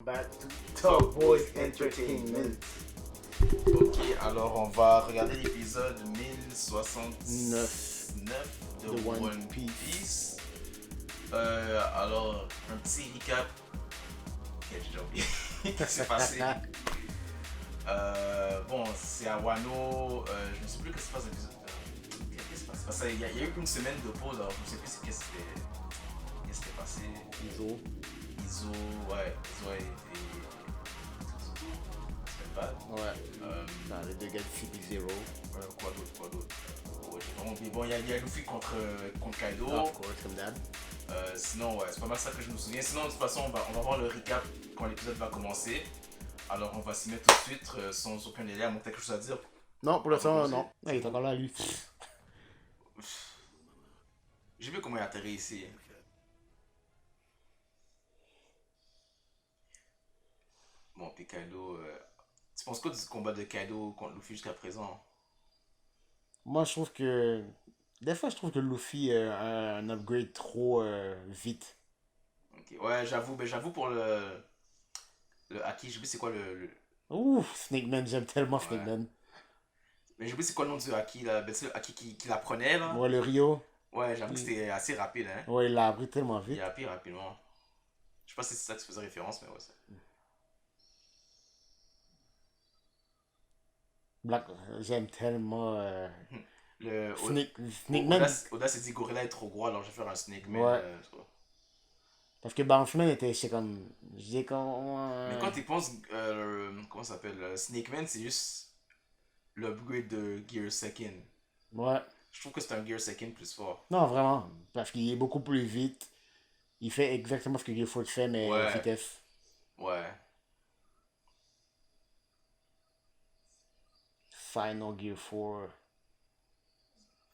Back to Top Boys Entertainment. Ok, alors on va regarder l'épisode 1069 de The One Piece. Alors, un petit recap. J'ai déjà oublié ce qui s'est passé. Bon, c'est à Wano. Je ne sais plus ce qui se passe dans l'épisode. Qu'est-ce qui se passe? Parce qu'il y a eu une semaine de pause, alors je ne sais plus ce qui s'était passé. Izo, ouais, Izo a été. C'était bad. Ouais. Les deux gars de CP0. Quoi d'autre Ouais, j'ai vraiment oublié. Bon, il y a Luffy contre Kaido. Of course, comme d'hab. Sinon, ouais, c'est pas mal ça que je me souviens. Sinon, de toute façon, on va voir le recap quand l'épisode va commencer. Alors, on va s'y mettre tout de suite sans aucun délai, à moins que t'aies quelque chose à dire. Non, pour l'instant, non. Il est encore là, lui. J'ai vu comment il a atterri ici. Bon, puis Kaido. Tu penses quoi du combat de Kaido contre Luffy jusqu'à présent? Moi, je trouve que. Des fois, je trouve que Luffy a un upgrade trop vite. Ok, ouais, j'avoue pour le Haki, j'ai oublié c'est quoi Ouh, Snake Man, j'aime tellement Ouais. Snake Man. Mais j'ai oublié c'est quoi le nom du Haki là. Ben, c'est le Haki qui l'apprenait là. Ouais, le Rio. Ouais, j'avoue que c'était assez rapide, hein. Ouais, il l'a appris tellement Il vite. a appris rapidement. Je sais pas si c'est ça que tu faisais référence, mais ouais, ça. Black, j'aime tellement Le, Snake Man. Oda s'est dit Gorilla est trop gros, alors je vais faire un Snake Man. Ouais. Parce que Bounceman était, c'est comme. Je dis comme. Mais quand tu penses, comment ça s'appelle Snake Man, c'est juste l'upgrade de Gear Second. Ouais. Je trouve que c'est un Gear Second plus fort. Non, vraiment. Parce qu'il est beaucoup plus vite. Il fait exactement ce que Gear Force fait, mais Ouais. vitesse. Ouais. Final Gear 4.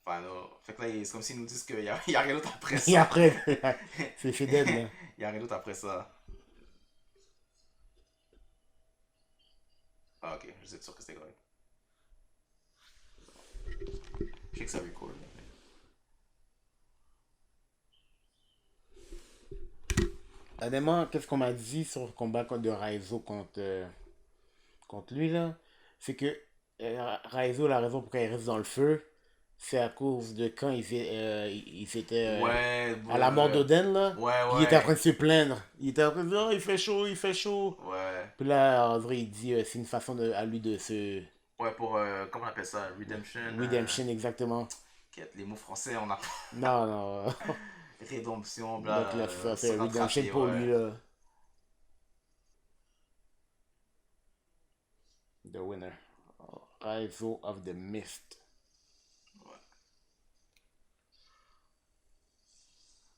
Enfin, fait que là, c'est comme s'ils nous disent qu'il y a rien d'autre après ça. Et après, c'est dead, là. Il y a rien d'autre après ça. Ah, ok, je suis sûr que c'était correct. Je sais que ça record. Honnêtement, qu'est-ce qu'on m'a dit sur le combat de Raizo contre lui, là? C'est que Raizo, la raison pour laquelle il reste dans le feu, c'est à cause de quand il était Ouais, à la mort d'Oden, là. Ouais, Il était en train de se plaindre. Il était en train de dire, oh, il fait chaud, il fait chaud. Ouais. Puis là, en vrai, il dit, c'est une façon à lui de se... Ouais, pour, comment on appelle ça? Redemption. Redemption, exactement. Les mots français, on a Non, non. rédemption, bla. Donc là, c'est ça, c'est se Redemption rattraper, pour ouais. lui, là. The winner. Raizo of the Mist.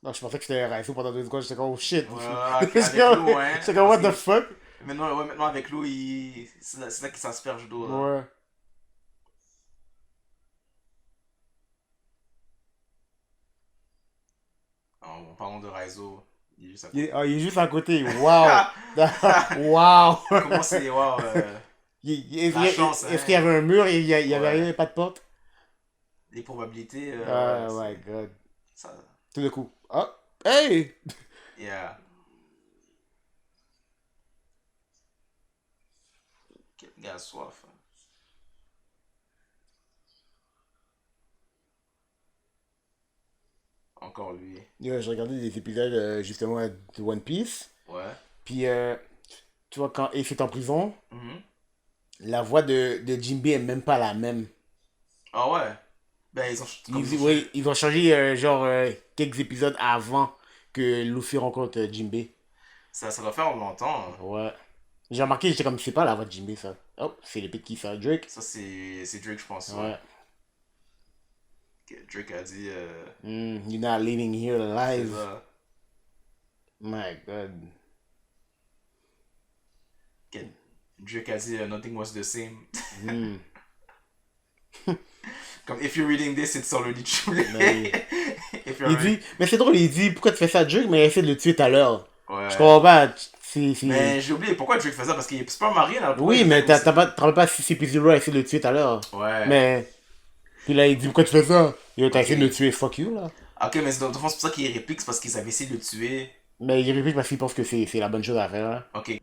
Non, je pensais que c'était Raizo pendant 2 secondes. J'étais comme, oh shit. Ouais, J'étais avec Lou, hein. J'étais comme, what the fuck? Maintenant avec Lou, c'est là qu'il s'asperge d'eau, là. Ouais. En parlant de Raizo, il est juste à Il, côté. il est juste à côté. Wow. Wow. Comment c'est, wow, la chance, Est-ce hein. qu'il y avait un mur et il y avait Ouais. rien, pas de porte? Les probabilités. Oh my god. Ça, Tout d'un coup. Oh, hey! yeah. Quel gars a soif. Hein. Encore lui. Yo, j'ai regardé des épisodes justement de One Piece. Ouais. Puis, tu vois, quand Ace est en prison, Mhm. la voix de Jinbe est même pas la même. Ah ouais. Ben, Oui, ils ont changé quelques épisodes avant que Luffy rencontre Jinbe. Ça doit faire longtemps. Hein. Ouais. J'ai remarqué, j'étais comme, c'est pas la voix de Jinbe, ça. Oh, c'est l'épée de qui, ça? Drake? Ça, c'est Drake, je pense. Ouais. Drake a dit. You're not leaving here C'est alive. ça. My god. Drake a dit nothing was the same. Hmm. Comme, if you're reading this, it's already true. Mais, If you're il dit, mais c'est drôle, il dit, pourquoi tu fais ça, Drake, mais essaie de le tuer tout à l'heure. Ouais. Je comprends pas. Mais j'ai oublié pourquoi Drake fait ça, parce qu'il est pas marié là. Oui, mais tu te rappelles pas si CP0 a essayé de le tuer tout à l'heure. Ouais. Mais. Puis là, il dit, pourquoi tu fais ça? Yo, t'as essayé de le tuer, fuck you, là. Ok, mais dans le fond, c'est pour ça qu'il réplique, c'est parce qu'ils avaient essayé de le tuer. Mais il réplique parce qu'il pense que c'est la bonne chose à faire. Hein. Ok.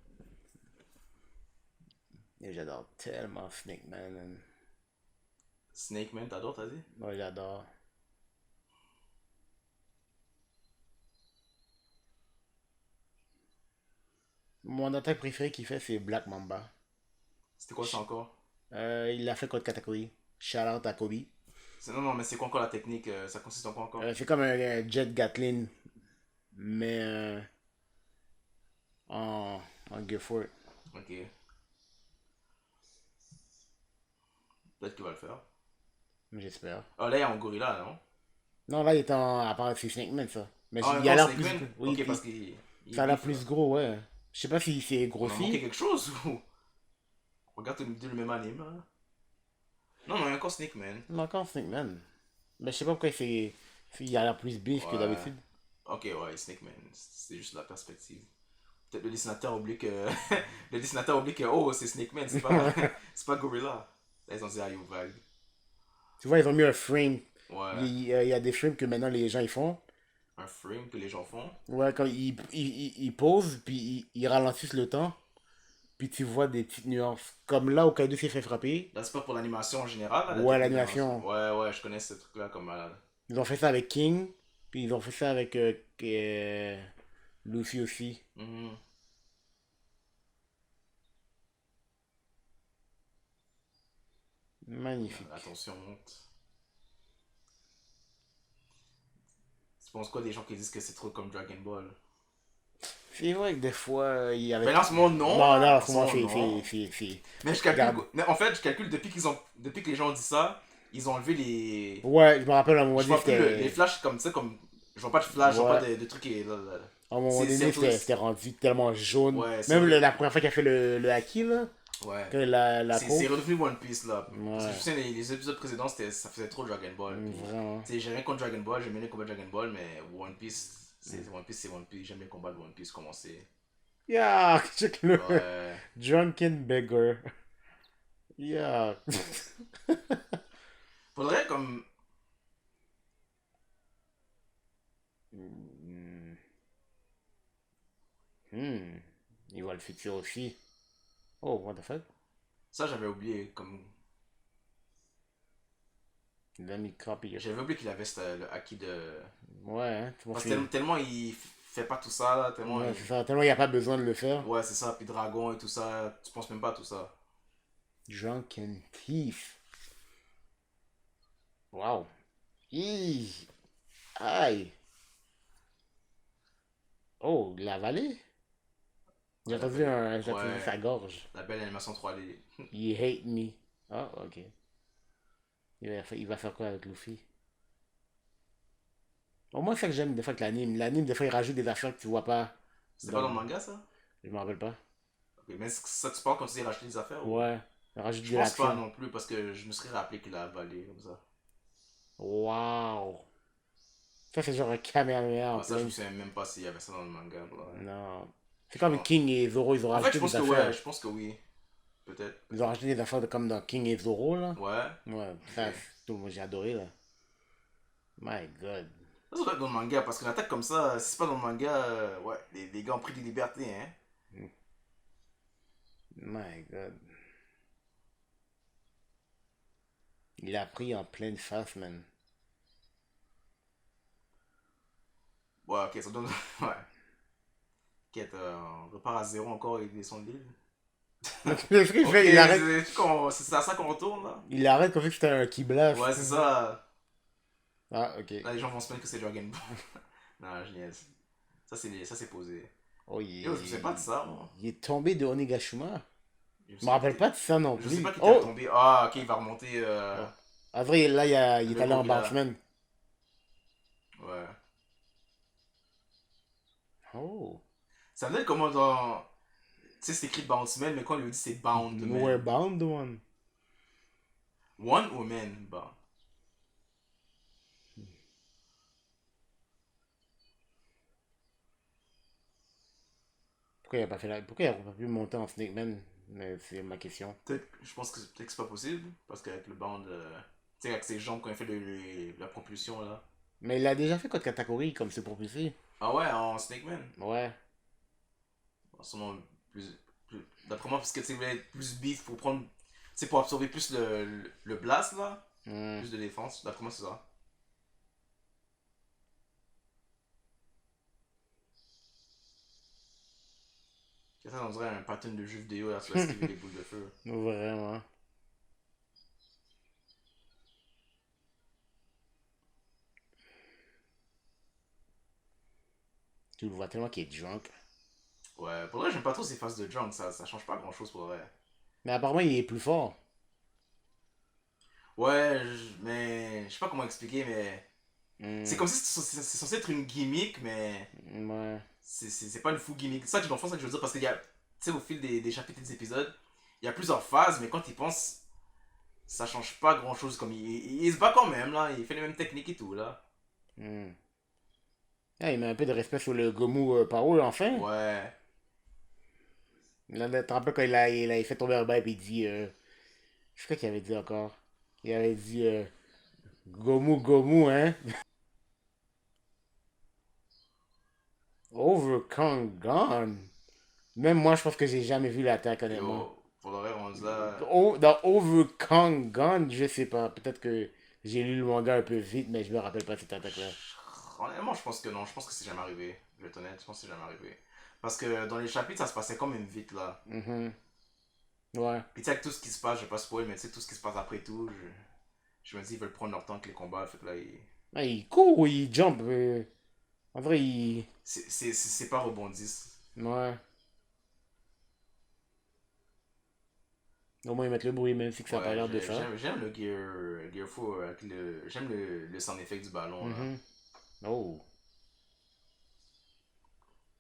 Et j'adore tellement Snake Man. Snake Man, t'adores, t'as dit? Moi, j'adore. Mon attaque préférée qu'il fait, c'est Black Mamba. C'était quoi ça encore? Il l'a fait contre Katakuri. Shout out à Kobe. Non, non, mais c'est quoi encore la technique? Ça consiste en quoi encore? C'est comme un Jet Gatlin, mais en, en Gifford. Ok. Peut-être qu'il va le faire. J'espère. Oh, là, il y a un gorilla, non? Non, là, il est en. À part c'est Snake Man, ça. Mais Ah, il a encore l'air Snake plus. Man? Oui, Ok, parce qu'il il ça a l'air biffe, là. plus gros, ouais. Je sais pas si c'est On a manqué grossi. quelque chose ou. Regarde le même anime, hein. Non, non, il y a encore Snake Man. Il a encore Snake Man. Mais je sais pas pourquoi il a l'air plus bif que Ouais. d'habitude. Ok, ouais, Snake Man. C'est juste la perspective. Peut-être le dessinateur oublie que. Le dessinateur oublie que. Oh, c'est Snake Man, c'est pas. C'est pas Gorilla. Là, ils ont dit, ah, yo, vague. Tu vois, ils ont mis un frame. Ouais. Il y a des frames que maintenant les gens ils font. Un frame que les gens font. Ouais, quand ils posent, puis ils ralentissent le temps. Puis tu vois des petites nuances. Comme là où Kaido s'est fait frapper. Là, c'est pas pour l'animation en général, là, la Ouais, technique l'animation. d'animation. Ouais, ouais, je connais ce truc-là comme malade. Ils ont fait ça avec King. Puis ils ont fait ça avec Luffy aussi. Mhm. Magnifique. Attention, monte. Tu penses quoi des gens qui disent que c'est trop comme Dragon Ball? C'est vrai que des fois, il y avait. Mais là, en ce moment, non. Non, non, Hein. en En ce ce moment, moment, non. c'est. Mais je calcule. Regarde. Mais en fait, je calcule depuis que les gens ont dit ça, ils ont enlevé les. Ouais, je me rappelle à un moment Je donné, vois plus les c'était. flashs comme ça, comme. Je vois pas de flash, je vois pas Ouais. de trucs et. À un moment C'est donné, tout. c'était rendu tellement jaune. Ouais, c'est Même vrai. la première fois qu'il a fait le haki, là, Ouais. que la C'est coupe. redevenu One Piece là. Parce que je Ouais, sais, les épisodes précédents, ça faisait trop Dragon Ball. Puis, vraiment. tu sais, j'ai rien contre Dragon Ball, j'aime bien les combats de Dragon Ball, mais One Piece, c'est One Piece. J'aime bien les combats de One Piece, comment c'est. Yeah, check le. Ouais. Drunken Beggar. Yeah. Faudrait comme. Hmm. Hmm. Il voit le futur aussi. Oh, what the fuck? Ça, j'avais oublié. Comme. Let me copy it. J'avais oublié qu'il avait le acquis de. Ouais, hein, tu m'en Parce que fais. tellement il fait pas tout ça là, tellement Ouais, il. c'est ça. Tellement il n'y a pas besoin de le faire. Ouais, c'est ça, puis dragon et tout ça, tu penses même pas à tout ça. Drunken Thief. Wow. Hi. Aïe. Oh, il l'a avalé? J'ai Ouais, entendu j'ai entendu ouais, sa gorge. la belle animation 3D. You hate me. Ah, ok. Il va faire quoi avec Luffy? Au moins, c'est ça que j'aime des fois avec l'anime. L'anime, des fois, il rajoute des affaires que tu vois pas C'était pas dans. dans le manga ça? Je me rappelle pas. Ok, mais est-ce que ça tu parles quand tu dis racheter des affaires ou. Ouais. Il rajoute Je de pense pas l'action. non plus parce que je me serais rappelé qu'il a avalé comme ça. Waouh. Ça, c'est genre un Kamehameha en Ah, ça, je me plein. souviens même pas s'il y avait ça dans le manga. Ouais. Non. C'est Je comme pense. King et Zoro, ils ont En fait, je rajouté pense des que ouais, affaires. je pense que oui. Peut-être. Ils ont rajouté des affaires comme dans King et Zoro, là. Ouais. Ouais, Ok. ça, tout, moi, j'ai adoré, là. My God. Ça doit être dans le manga parce qu'une attaque comme ça, si c'est pas dans le manga, ouais, les gars ont pris des libertés, hein. My God. Il a pris en pleine face, man. Ouais, ok, ça donne. Ouais. Quête, on repart à zéro encore et descend de l'île. Ce qu'il Ok, fait, c'est à ça qu'on retourne là? il arrête comme si c'était un qui blast. Ouais, c'est ça. Ah, ok. Là, les gens vont se plaindre que c'est Dragon Ball. Non, je niaise. Ça c'est posé. Oh, Yo, je sais pas de ça, moi. il est tombé de Onigashima. Je Je me rappelle pas de ça non Je sais plus. pas qui était Oh! retombé. Ah, ok, il va remonter. Oh. En vrai, là, il est Le allé en gorilla. Batman. Ouais. Oh. Ça me donne comment dans. Tu sais, c'est écrit Bounceman, mais quand on lui dit c'est Bound We're Man. bound, one. One ou Man? Bon. Pourquoi il a pas pu monter en Snake Man? Mais c'est ma question. Je pense que peut-être que c'est pas possible. Parce qu'avec le Bound. Tu sais, avec ses jambes, quand il fait la propulsion là. Mais il a déjà fait contre Katakuri comme c'est propulsé. Ah ouais, en Snake Man. Ouais. Sûrement plus. D'après moi, parce que tu sais, il voulait être plus beef pour prendre. Tu sais, pour absorber plus le blast là. Hmm. Plus de défense. D'après moi, c'est ça. C'est ça, on dirait un pattern de jeu vidéo là, tu vas esquiver les boules de feu. Vraiment. Tu le vois tellement qu'il est drunk. Ouais, pour vrai, j'aime pas trop ces phases de junk, ça change pas grand chose pour vrai. Mais apparemment, il est plus fort. Ouais, mais je sais pas comment expliquer, mais c'est Hmm. comme si c'est censé être une gimmick, mais Ouais. c'est pas une full gimmick. Ça, dans le fond, ça que je veux dire, parce qu'il y a, tu sais, au fil des chapitres et des épisodes, il y a plusieurs phases, mais quand il pense, ça change pas grand chose. Comme il se bat quand même, là, il fait les mêmes techniques et tout, là. Hmm. Ah, il met un peu de respect sur le Gomu Power, enfin. Ouais. Là, tu te rappelles quand il a fait tomber un bail et il dit. Je sais pas qu'il avait dit encore. Il avait dit Gomu Gomu, hein. Overcome Gone. Même moi, je pense que j'ai jamais vu l'attaque, honnêtement. Yo, pour le vrai, on se là. Dans Overcome Gone, je sais pas. Peut-être que j'ai lu le manga un peu vite, mais je me rappelle pas de cette attaque-là. Honnêtement, je pense que non, je pense que c'est jamais arrivé. Je vais être honnête, je pense que c'est jamais arrivé. Parce que dans les chapitres, ça se passait quand même vite, là. Mhm. Ouais. Puis tu sais, avec tout ce qui se passe, je vais pas spoil, mais tu sais, tout ce qui se passe après tout, je me dis, ils veulent prendre leur temps avec les combats, fait que là, Ah, il court ou il jump. En vrai, il. c'est pas rebondissent. Ouais. Au moins, ils mettent le bruit, même si que ça a pas Ouais, l'air de ça. j'aime le Gear 4 avec j'aime le sound effect du ballon, là. Mhm. Oh.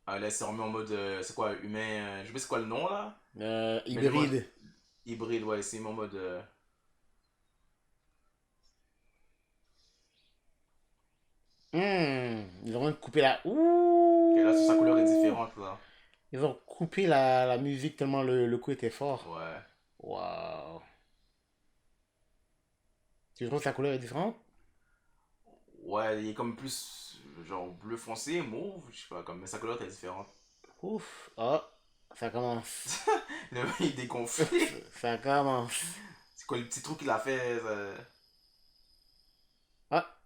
Ah, là, c'est remis en mode, c'est quoi, humain, je sais pas c'est quoi le nom, là? Mais le mode Hybride. hybride, ouais, c'est mon mode, Ils ont vraiment coupé la. ok, là, sa couleur est Ouh! différente, là. Ils ont coupé la musique tellement le coup était fort. Ouais. Waouh. Tu trouves que sa couleur est différente? Ouais, il est comme plus, genre, bleu foncé, mauve, je sais pas, comme, mais sa couleur est différente. Ouf. Ah, ça commence. Le mec, il est dégonflé. Ça commence. C'est quoi le petit trou qu'il a fait? Ah,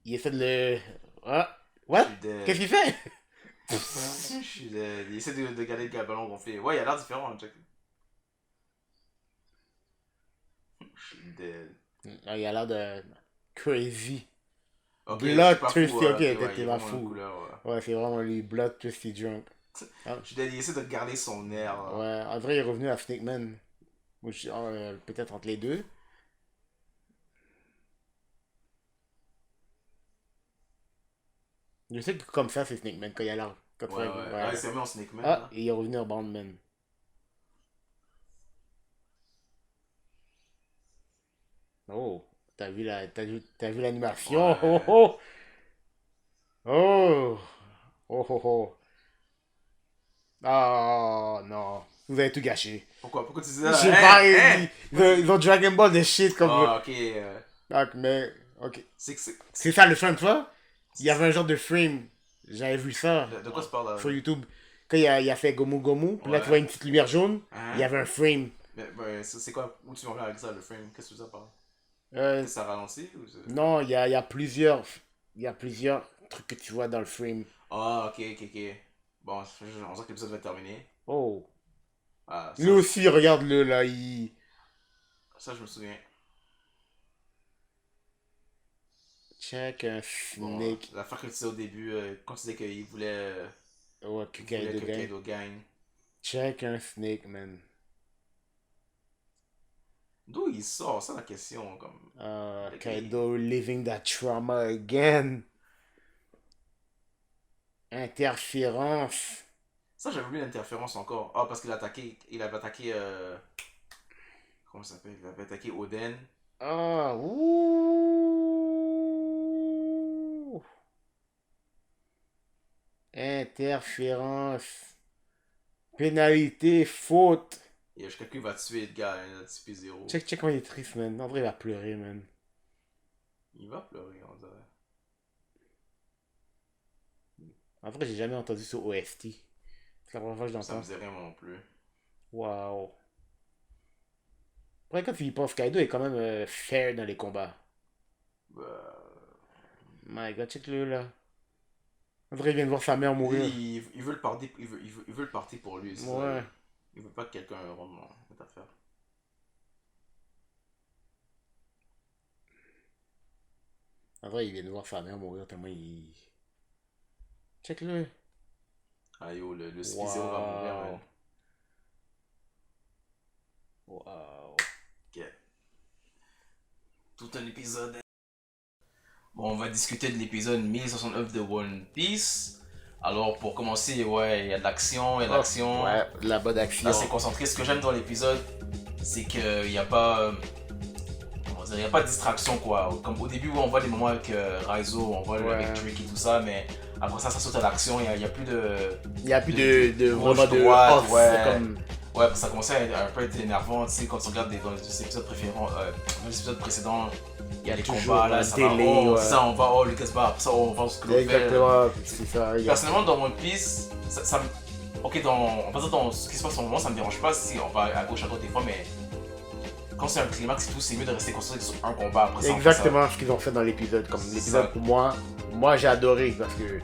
il essaie de le. Ah, Je what? suis Qu'est-ce dead. qu'il fait? Je suis dead. Il essaie de garder le ballon gonflé. Ouais, il a l'air différent, check. Je suis dead. Ah, il a l'air de. Crazy. Ok, je suis pas fou. Bloodthirsty. Ok, Ok, ouais, il t'es est pas vraiment une fou. couleur. Ouais, c'est vraiment lui. Bloodthirsty drunk. Ah, Je suis dead. Il essaie de garder son air. ouais, en vrai, il est revenu à Snake Man. Peut-être entre les deux. Je sais que comme ça, c'est Snake Man quand il a l'air. Quand tu Ouais, fais- ouais. Là, il ouais. s'est remis en Snake Man, Ah, là. et il est revenu à Bandman. Oh, t'as vu l'animation? Oh, Ouais. oh, oh, oh, oh, oh. Oh, non. Vous avez tout gâché. Pourquoi tu dis Je ça? sais Hein? pas, Hein? ils ont Dragon Ball de shit comme. Ah, ok. Ah, mais, ok. C'est que C'est ça le frame, tu vois? Il y avait un genre de frame. J'avais vu ça de quoi tu parles là? sur YouTube. Quand il a fait Gomu Gomu, puis là tu vois Ouais. une petite lumière jaune, il y Hein? avait un frame. Mais c'est quoi? Où tu m'en viens avec ça, le frame? Qu'est-ce que tu veux dire par là? Euh, Que ça ralentit ou non, il y a plusieurs. Il y a plusieurs trucs que tu vois dans le frame. Ah, ok, ok, ok. Bon, on dirait que l'épisode va être terminé. Oh. Ah, Lui aussi, regarde-le là, il. ça, je me souviens. Check un Bon, snake. l'affaire que tu disais au début, quand tu disais Ouais, qu'il voulait Kaido que gagne. Kaido gagne. Check un snake, man. D'où il sort, ça la question, comme. Le gars, Kaido living that trauma again. Interférence. ça, j'avais vu l'interférence encore. Ah, parce il avait attaqué, comment ça s'appelle? Il avait attaqué Oden. Ah, ouh. Interférence. Pénalité, faute. Et jusqu'à qui va tuer le gars, il a tué zéro. Check comment il est triste, man. En vrai, il va pleurer, man. Il va pleurer, on dirait. En vrai, j'ai jamais entendu ce OST. C'est la première fois que Ça me j'entends. faisait rien moi non plus. Waouh. Après, quand tu y penses, Kaido est quand même fair dans les combats. Euh, My god, check-le là. On dirait qu'il vient de voir sa mère lui, mourir. il veut le partir, il veut le partir pour lui. C'est ça. Ouais. Il veut pas que quelqu'un vraiment cette affaire. En vrai, il vient de voir sa mère mourir tellement il. Check-le. Ah yo, le Spizero va mourir, man. Waouh. Waouh. Ok. Tout un épisode. Bon, on va discuter de l'épisode 1069 de One Piece. Alors, pour commencer, ouais, il y a de l'action, il y a de l'action. Ouais, la bonne action. Là, c'est concentré. Ce que j'aime dans l'épisode, c'est qu'il n'y a pas. Comment dire, il n'y a pas de distraction, quoi. Comme au début, où on voit des moments avec Raizo, on voit avec Trick et tout ça, mais après ça saute à l'action. Il n'y a plus de. Il n'y a plus de gauche, vraiment de droite, off, ouais. comme. Ouais, ça commençait à un peu être énervant, tu sais, quand tu regardes dans les épisodes dans les épisodes précédents, il y a les combats, là, ça télé, va, oh, ouais. ça, on va, oh, le Casbah, après ça, on va se cloper. Exactement, c'est ça. Personnellement, dans One Piece, ok, on va dire dans ce qui se passe en ce moment, ça me dérange pas si on va à gauche, à droite des fois, mais quand c'est un climax et tout, c'est mieux de rester concentré sur un combat après ça. Exactement ce qu'ils ont fait dans l'épisode. Comme l'épisode pour moi j'ai adoré parce que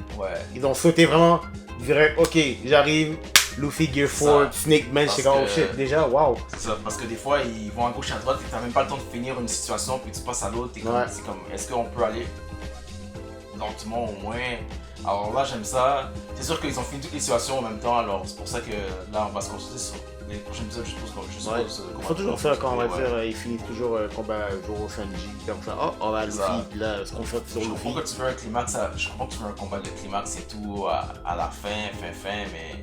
ils ont sauté vraiment. Ils diraient, ok, j'arrive, Luffy, Gear 4, Snake Man, c'est comme, oh shit, déjà, waouh. C'est ça, parce que des fois ils vont à gauche et à droite et t'as même pas le temps de finir une situation puis tu passes à l'autre. C'est comme, est-ce qu'on peut aller lentement au moins? Alors là, j'aime ça. C'est sûr qu'ils ont fini toutes les situations en même temps, alors c'est pour ça que là, on va se concentrer sur les prochains épisodes, je suppose. Il faut toujours ça quand on va dire, il finit toujours combat Zoro Sanji, comme ça, oh, on va Luffy, puis là, se concentre sur Luffy. Luffy. Je comprends que tu veux un climax, je comprends que tu veux un combat de climax et tout à la fin, mais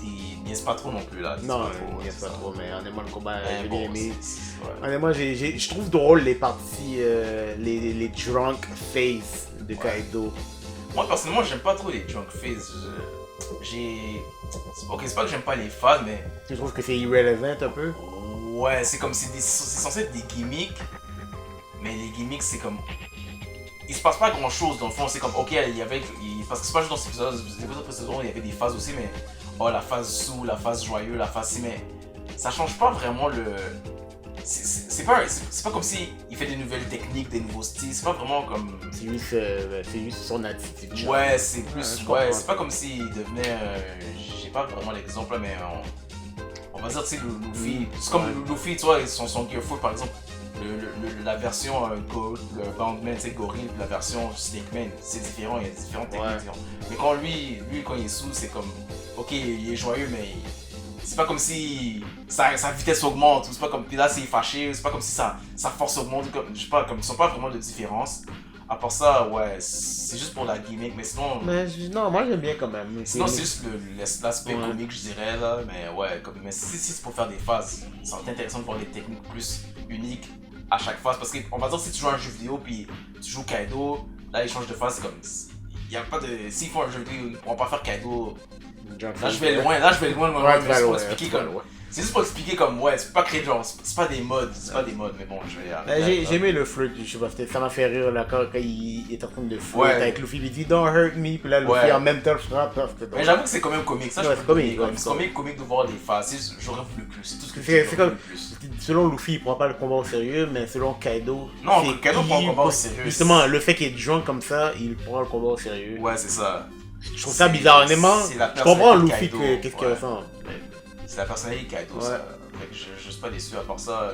il niaise pas trop non plus là. Non, il niaise pas trop, mais honnêtement, le combat, j'ai bien aimé. Ouais. Honnêtement, je trouve drôle les parties, les drunk face de Kaido. Moi personnellement, j'aime pas trop les drunk phases. Ok, c'est pas que j'aime pas les phases, mais. Tu trouves que c'est irrelevant un peu? Ouais, c'est comme c'est censé être des gimmicks, mais les gimmicks c'est comme. Il se passe pas grand chose dans le fond, c'est comme ok, il y avait. Parce que c'est pas juste dans ces épisodes précédents, il y avait des phases aussi, mais. Oh, la phase sous, la phase joyeux, la phase si, mais. Ça change pas vraiment le. C'est pas comme si il fait des nouvelles techniques, des nouveaux styles, c'est pas vraiment comme. C'est juste son attitude. Ouais, c'est plus. Ouais, c'est pas comme s'il devenait. J'ai pas vraiment l'exemple là, mais on va dire, tu sais, Luffy. C'est comme Luffy, tu vois, son Gear 4 par exemple. La version Boundman, c'est Gorille, la version Snake Man, c'est différent, il y a différentes techniques. Mais quand lui, quand il est sous, c'est comme. Ok, il est joyeux, mais. C'est pas comme si sa vitesse augmente, ou c'est pas comme. Puis là, c'est fâché, c'est pas comme si sa force augmente, comme, je sais pas, comme ils sont pas vraiment de différence. À part ça, ouais, c'est juste pour la gimmick, mais sinon. Mais non, moi j'aime bien quand même. Sinon, c'est juste l'aspect comique, je dirais, là. Mais ouais, mais si c'est pour faire des phases, ça serait intéressant de voir des techniques plus uniques à chaque phase. Parce qu'on va dire, si tu joues à un jeu vidéo, puis tu joues Kaido, là, il change de phase, comme. Il y a pas de. S'ils font un jeu vidéo, ils pourront pas faire Kaido. Là je vais loin, c'est juste pour expliquer comme ouais, c'est pas créer genre, c'est pas des modes, mais bon, je vais. J'ai aimé le flirt, je sais pas, ça m'a fait rire là quand il est en train de flirt avec Luffy, il dit don't hurt me, puis là Luffy en même temps je frappe. Mais j'avoue que c'est quand même comique, ça c'est comique de voir des phases, j'aurais voulu plus, c'est tout ce que c'est comme selon Luffy il prend pas le combat au sérieux, mais selon Kaido. Non, Kaido prend le combat au sérieux. Justement, le fait qu'il est drunk comme ça, il prend le combat au sérieux. Ouais, c'est ça. Je trouve ça bizarre, honnêtement. Je comprends Luffy qu'est-ce qu'il ressent. C'est la personnalité de Kaido, ça. Fait que je suis pas déçu. À part ça,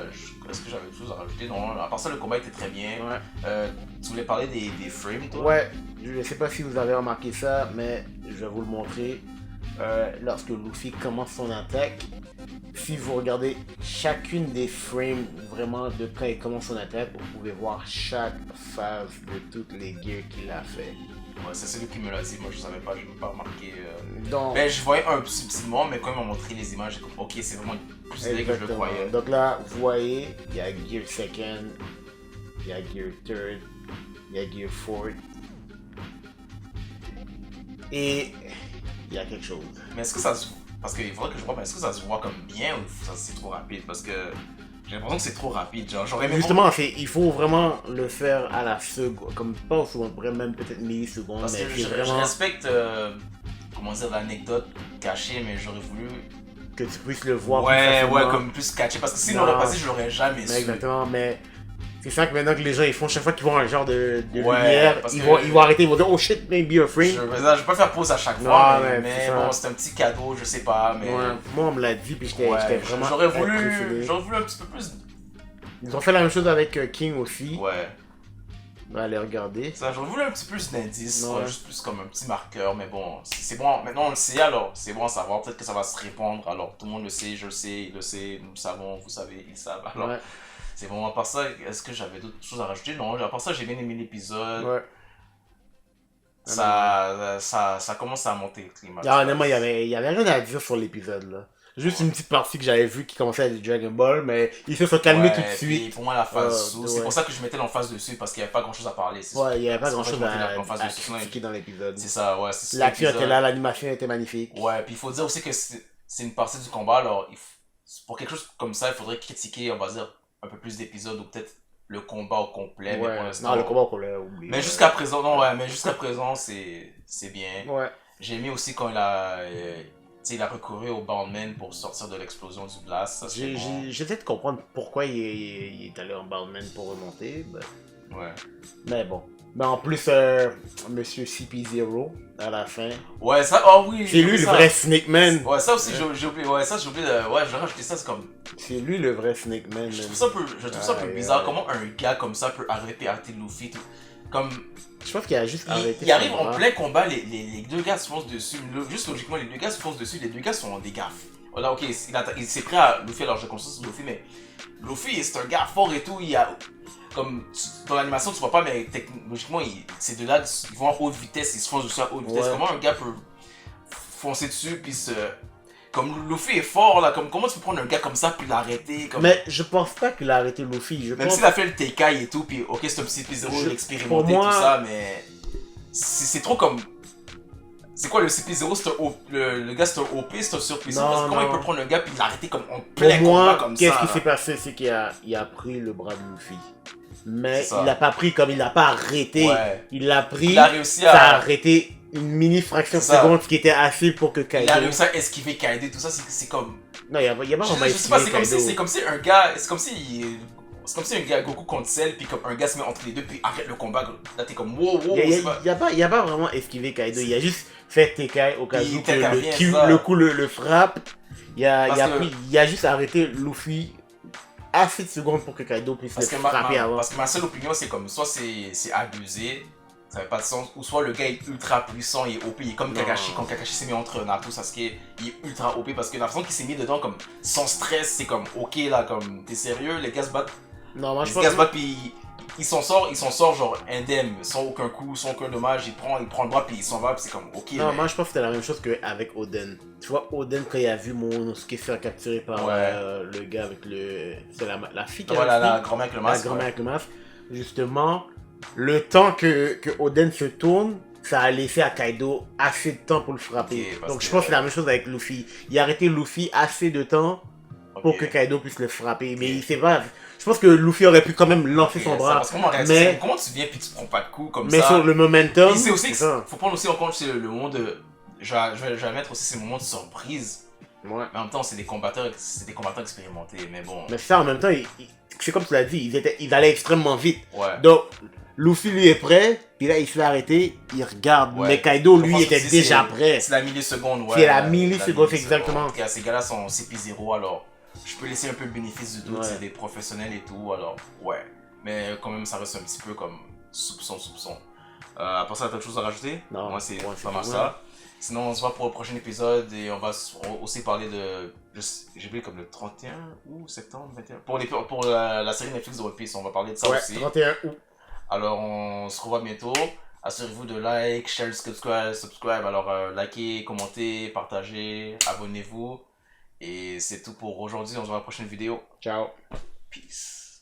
est-ce que j'avais autre chose à rajouter? Non, à part ça, le combat était très bien. Tu voulais parler des frames, toi? Ouais, je sais pas si vous avez remarqué ça, mais je vais vous le montrer. Lorsque Luffy commence son attaque, si vous regardez chacune des frames vraiment de quand il commence son attaque, vous pouvez voir chaque phase de toutes les gears qu'il a fait. Ouais, c'est celui qui me l'a dit, moi je savais pas, je n'ai pas remarqué. Donc, ben, je voyais un subtilement, mais quand ils m'ont montré les images, j'ai compris, ok, c'est vraiment plus stylé que je le croyais. Donc là, vous voyez, il y a Gear 2nd, il y a Gear 3rd, il y a Gear 4th. Et il y a quelque chose. Mais est-ce que ça se voit? Parce qu'il faudrait que je vois, mais est-ce que ça se voit comme bien ou c'est trop rapide? Parce que j'ai l'impression que c'est trop rapide. Genre, j'aurais justement, il faut vraiment le faire à la seconde, comme pas au second, même peut-être millisecondes. Parce que je respecte, comment dire, l'anecdote cachée, mais j'aurais voulu que tu puisses le voir plus Ouais, facilement. ouais, comme plus catché. Parce que s'il l'aurait Non. passé, je l'aurais jamais Mais su. exactement, mais c'est ça que maintenant que les gens ils font, chaque fois qu'ils voient un genre de Ouais, lumière, parce ils que- vont arrêter, ils vont dire oh shit, maybe a frame. Je vais pas faire pause à chaque Non, fois, mais mais c'est ça. bon, c'est un petit cadeau, je sais pas, mais. Ouais, moi on me l'a dit, puis j'étais Ouais, vraiment j'aurais impressionné. voulu un petit peu plus. Ils ont fait la même chose avec King aussi. Ouais, On va aller regarder. ça, j'aurais voulu un petit peu plus d'indices, Ouais. ouais, juste plus comme un petit marqueur, mais bon, c'est bon, maintenant on le sait alors, c'est bon à savoir, peut-être que ça va se répandre, alors tout le monde le sait, je le sais, il le sait, nous le savons, vous savez, ils le savent, alors. Ouais, C'est bon, à part ça, est-ce que j'avais d'autres choses à rajouter? Non, à part ça, j'ai bien aimé l'épisode. ouais. Ça commence à monter le climat. Ah, honnêtement, il y avait rien à dire sur l'épisode là. Juste une petite partie que j'avais vue qui commençait à être Dragon Ball, mais ils se sont calmés Ouais, tout de puis suite. pour moi, la phase sous, c'est ouais. pour ça que je mettais l'emphase dessus, parce qu'il n'y avait pas grand chose à parler. Ouais, il n'y avait pas c'est grand pour ça chose que je mettais à l'emphase dessus, sinon, critiquer dans l'épisode. C'est ça, ouais. C'est L'action l'épisode. était là, l'animation était magnifique. Ouais, puis il faut dire aussi que c'est une partie du combat, alors pour quelque chose comme ça, il faudrait critiquer, on va dire, un peu plus d'épisodes ou peut-être le combat au complet. Mais pour Ouais, l'instant. non, le combat qu'on l'a oublié. Mais jusqu'à présent, non, ouais, mais jusqu'à présent, c'est bien. Ouais. J'ai aimé aussi quand il a recouru au Boundman pour sortir de l'explosion du blast. Ça, c'est bon. J'essaie de comprendre pourquoi il est allé en Boundman pour remonter. Ouais. Mais bon. Mais en plus, Monsieur CP0, à la fin. Ouais, ça, oh oui. C'est lui le vrai Snake Man. Ouais, ça aussi, j'ai oublié. Ouais, ça, j'ai oublié de. Ouais, j'ai rajouté ça, c'est comme. C'est lui le vrai Snake Man. Je trouve ça un peu bizarre. Comment un gars comme ça peut arrêter Luffy. Comme. Je pense qu'il a juste arrêté. Il arrive son en bras. plein combat, les deux gars se foncent dessus. Juste logiquement, les deux gars se foncent dessus. Les deux gars sont des gars. Voilà, ok, il s'est prêt à Luffy, alors je constate sur Luffy, mais Luffy, c'est un gars fort et tout. Il a. Comme dans l'animation, tu vois pas, mais technologiquement, ces deux-là, ils vont à haute vitesse, ils se foncent dessus à haute vitesse. Ouais. Comment un gars peut foncer dessus, puis se. Comme Luffy est fort là, comment tu peux prendre un gars comme ça puis l'arrêter comme... Mais je pense pas qu'il a arrêté Luffy. Je Même pense... s'il a fait le Tekai et tout, puis ok, c'est un petit CP0, il a expérimenté pour moi- tout ça, mais c'est trop comme. C'est quoi le CP0? Le gars c'est un OP, c'est un surpuissant. Non, Parce que comment non. il peut prendre un gars puis l'arrêter comme en Pour plein combat moi, comme ça? qu'est-ce qui là? s'est passé, c'est qu'il a pris le bras de Luffy. Mais C'est ça. il l'a pas pris comme il l'a pas arrêté. Ouais. Il l'a pris, Il a réussi ça a à. arrêté une mini fraction de C'est ça. seconde, ce qui était assez pour que Il Kaido... a réussi à esquiver Kaido, tout ça, c'est comme. Non, il y a pas Je vraiment sais pas, esquivé c'est comme si un gars. C'est comme si un gars Goku contre Cell, puis comme un gars se met entre les deux, puis arrête le combat. Là, t'es comme wow, wow, Il c'est pas- y a pas vraiment esquivé Kaido, il a juste fait Tekai au cas Il où que intervient, ça. le coup le frappe. Il a Parce que- il a juste arrêté Luffy assez de secondes pour que Kaido puisse le Parce que, frapper avant. parce que ma seule opinion, c'est comme soit c'est abusé, ça n'a pas de sens, ou soit le gars est ultra puissant, il est OP, il est comme Non. Kakashi, quand Kakashi s'est mis entre Naruto, Sasuke, il est ultra OP parce que la façon qu'il s'est mis dedans, comme sans stress, c'est comme ok là, comme t'es sérieux, les gars se battent, Non, moi je les gars se pense battent, puis il s'en sort genre indemne, sans aucun coup, sans aucun dommage, il prend le bras, puis il s'en va, puis c'est comme ok. non, mais- moi je pense que c'était la même chose qu'avavec Oden. Tu vois, Oden, quand il a vu Momonosuke se faire capturer par Ouais. le gars avec le. C'est la fille qui a Voilà, le la fille. grand-mère avec le La masque. grand-mère ouais. avec le masque. Justement, le temps que Oden se tourne, ça a laissé à Kaido assez de temps pour le frapper. Ok, parce Donc je que- pense que c'est la même chose avec Luffy. Il a arrêté Luffy assez de temps pour Ok. que Kaido puisse le frapper. Mais Ok. il sait pas. Je pense que Luffy aurait pu quand même lancer son Ok, ça, bras. parce que moi, en réalité, mais- c'est comment tu viens puis tu prends pas de coups comme Mais ça. sur le momentum. Puis c'est aussi, ça. faut prendre aussi en compte c'est le moment de. Je vais mettre aussi ces moments de surprise. Ouais. Mais en même temps, c'est des combattants expérimentés. Mais bon. Mais ça, en même temps, c'est comme tu l'as dit, ils allaient extrêmement vite. Ouais. Donc, Luffy, lui, est prêt, puis là, il se fait arrêter, il regarde. Ouais. Mais Kaido, Je lui, pense était aussi, déjà c'est- prêt. C'est la milliseconde, ouais. C'est la milliseconde, exactement. En tout cas, ces gars-là sont CP0, alors je peux laisser un peu le bénéfice du doute. Ouais. C'est des professionnels et tout, alors ouais. Mais quand même, ça reste un petit peu comme soupçon. À part ça, t'as autre chose à rajouter? Non. Moi, c'est Ouais, c'est pas mal tout, ça. Sinon, on se voit pour le prochain épisode et on va aussi parler de. J'ai oublié comme le 31 ou septembre 21. Pour la série Netflix de One Piece, on va parler de ça Ouais, aussi. 31 août. Alors, on se revoit bientôt. Assurez-vous de like, share, subscribe. Alors, likez, commentez, partagez, abonnez-vous. Et c'est tout pour aujourd'hui. On se voit dans la prochaine vidéo. Ciao. Peace.